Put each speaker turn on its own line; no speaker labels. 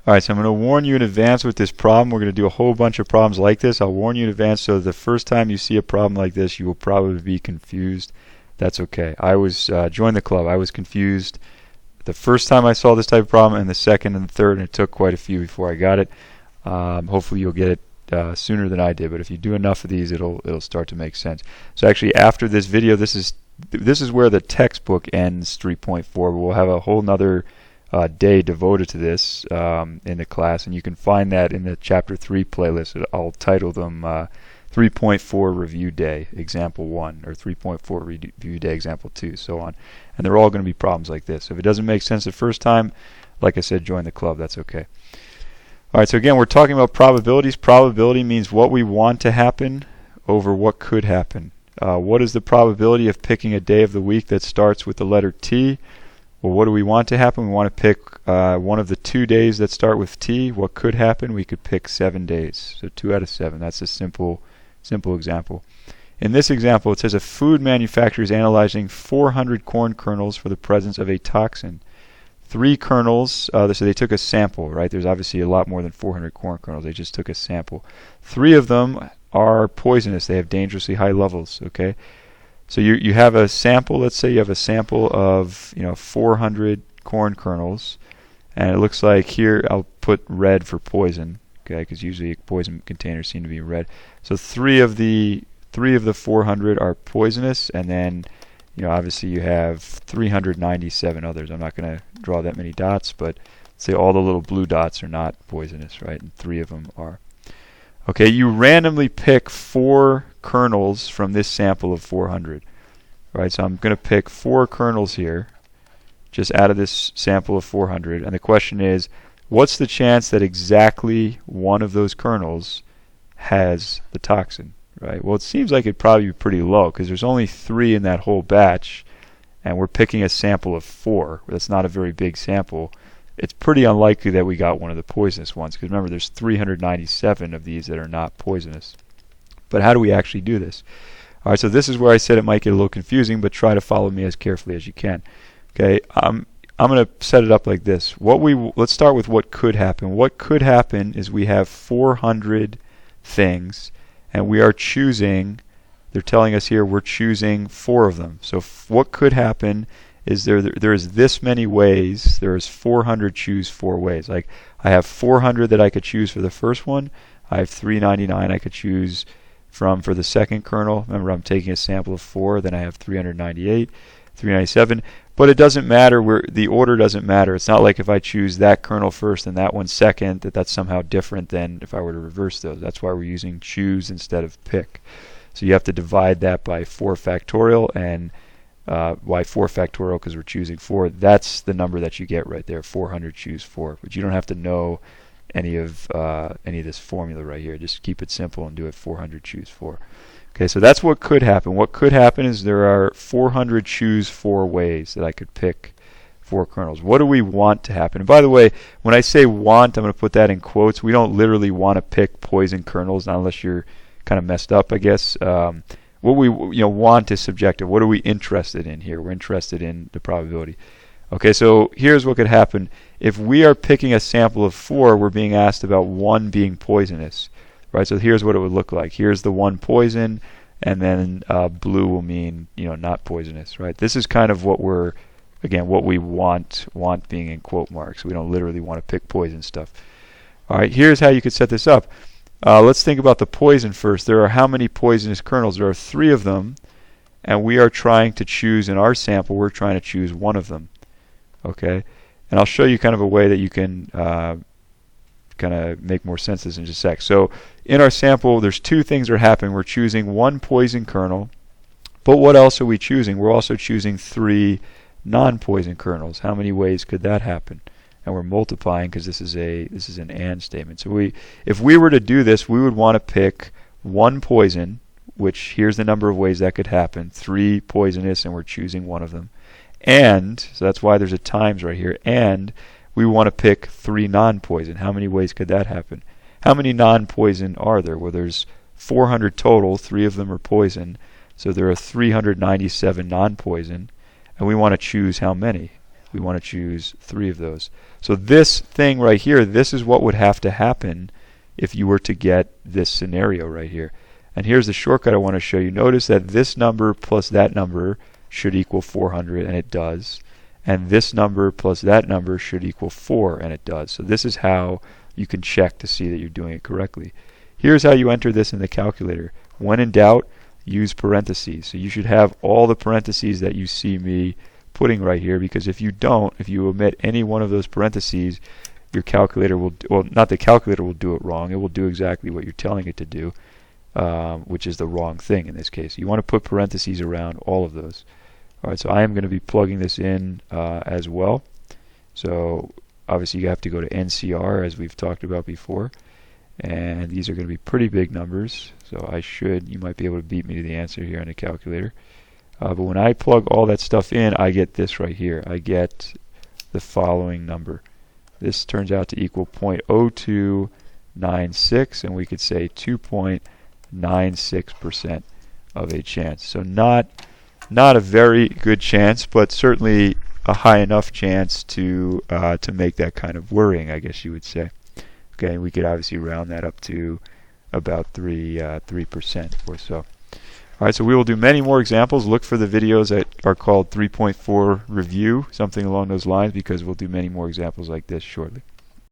Alright, so I'm going to warn you in advance with this problem. We're going to do a whole bunch of problems like this. I'll warn you in advance so the first time you see a problem like this, you will probably be confused. That's okay. I was join the club. I was confused the first time I saw this type of problem, and the second and the third, and it took quite a few before I got it. Hopefully you'll get it sooner than I did, but if you do enough of these, it'll start to make sense. So actually, after this video, this is where the textbook ends 3.4, but we'll have a whole nother day devoted to this in the class, and you can find that in the chapter 3 playlist. I'll title them 3.4 review day example 1 or 3.4 review day example 2, so on, and they're all going to be problems like this. So if it doesn't make sense the first time, like I said, join the club. That's okay. Alright, so again, we're talking about probabilities. Probability means what we want to happen over what could happen. What is the probability of picking a day of the week that starts with the letter T? Well, what do we want to happen? We want to pick one of the 2 days that start with T. What could happen? We could pick 7 days. So 2 out of 7. That's a simple example. In this example, it says a food manufacturer is analyzing 400 corn kernels for the presence of a toxin. 3 kernels, so they took a sample, right? There's obviously a lot more than 400 corn kernels. They just took a sample. 3 of them are poisonous. They have dangerously high levels, okay? So you have a sample, let's say you have a sample of 400 corn kernels, and it looks like here I'll put red for poison, okay, because usually poison containers seem to be red. So 3 of the 400 are poisonous, and then obviously you have 397 others. I'm not going to draw that many dots, but say all the little blue dots are not poisonous, right? And 3 of them are. Okay, you randomly pick 4 kernels from this sample of 400. Right, so I'm going to pick 4 kernels here, just out of this sample of 400. And the question is, what's the chance that exactly one of those kernels has the toxin? Right. Well, it seems like it'd probably be pretty low because there's only 3 in that whole batch, and we're picking a sample of 4. That's not a very big sample. It's pretty unlikely that we got one of the poisonous ones because remember, there's 397 of these that are not poisonous. But how do we actually do this? All right, so this is where I said it might get a little confusing, but try to follow me as carefully as you can. Okay, I'm going to set it up like this. Let's start with what could happen. What could happen is we have 400 things, and we are choosing. They're telling us here we're choosing 4 of them. So what could happen is there is this many ways. There is 400 choose 4 ways. Like I have 400 that I could choose for the first one. I have 399 I could choose from for the second kernel. Remember, I'm taking a sample of 4. Then I have 398, 397. But it doesn't matter. The order doesn't matter. It's not like if I choose that kernel first and that one second, that's somehow different than if I were to reverse those. That's why we're using choose instead of pick. So you have to divide that by 4 factorial, and why 4 factorial? Because we're choosing 4. That's the number that you get right there. 400 choose 4. But you don't have to know any of this formula right here. Just keep it simple and do it 400 choose 4. Okay, so that's what could happen. What could happen is there are 400 choose 4 ways that I could pick 4 kernels. What do we want to happen? And by the way, when I say want, I'm going to put that in quotes. We don't literally want to pick poison kernels, not unless you're kind of messed up, I guess. What we want is subjective. What are we interested in here? We're interested in the probability. Okay, so here's what could happen. If we are picking a sample of 4, we're being asked about 1 being poisonous. Right, so here's what it would look like. Here's the 1 poison, and then blue will mean not poisonous. Right, this is kind of what we want being in quote marks. We don't literally want to pick poison stuff. All right, here's how you could set this up. Let's think about the poison first. There are how many poisonous kernels? There are 3 of them, and we are trying to choose in our sample. We're trying to choose 1 of them. Okay, and I'll show you kind of a way that you can kind of make more sense of this in just a sec. So in our sample, there's 2 things that are happening. We're choosing 1 poison kernel, but what else are we choosing? We're also choosing 3 non-poison kernels. How many ways could that happen? And we're multiplying because this is an AND statement. So if we were to do this, we would want to pick 1 poison, which here's the number of ways that could happen. 3 poisonous, and we're choosing 1 of them. And so that's why there's a times right here. And we want to pick 3 non-poison. How many ways could that happen? How many non-poison are there? Well, there's 400 total. 3 of them are poison. So there are 397 non-poison. And we want to choose how many? we want to choose 3 of those. So this thing right here, this is what would have to happen if you were to get this scenario right here. And here's the shortcut I want to show you. Notice that this number plus that number should equal 400, and it does. And this number plus that number should equal 4, and it does. So this is how you can check to see that you're doing it correctly. Here's how you enter this in the calculator. When in doubt, use parentheses. So you should have all the parentheses that you see me putting right here, because if you don't, if you omit any one of those parentheses, your calculator will, well, not the calculator will do it wrong. It will do exactly what you're telling it to do, which is the wrong thing in this case. You want to put parentheses around all of those. All right, so I am going to be plugging this in as well. So obviously you have to go to NCR, as we've talked about before, and these are going to be pretty big numbers. So you might be able to beat me to the answer here on the calculator. But when I plug all that stuff in, I get this right here. I get the following number. This turns out to equal 0.0296, and we could say 2.96% of a chance. So not a very good chance, but certainly a high enough chance to make that kind of worrying, I guess you would say. Okay, we could obviously round that up to about 3% or so. All right, so we will do many more examples. Look for the videos that are called 3.4 Review, something along those lines, because we'll do many more examples like this shortly.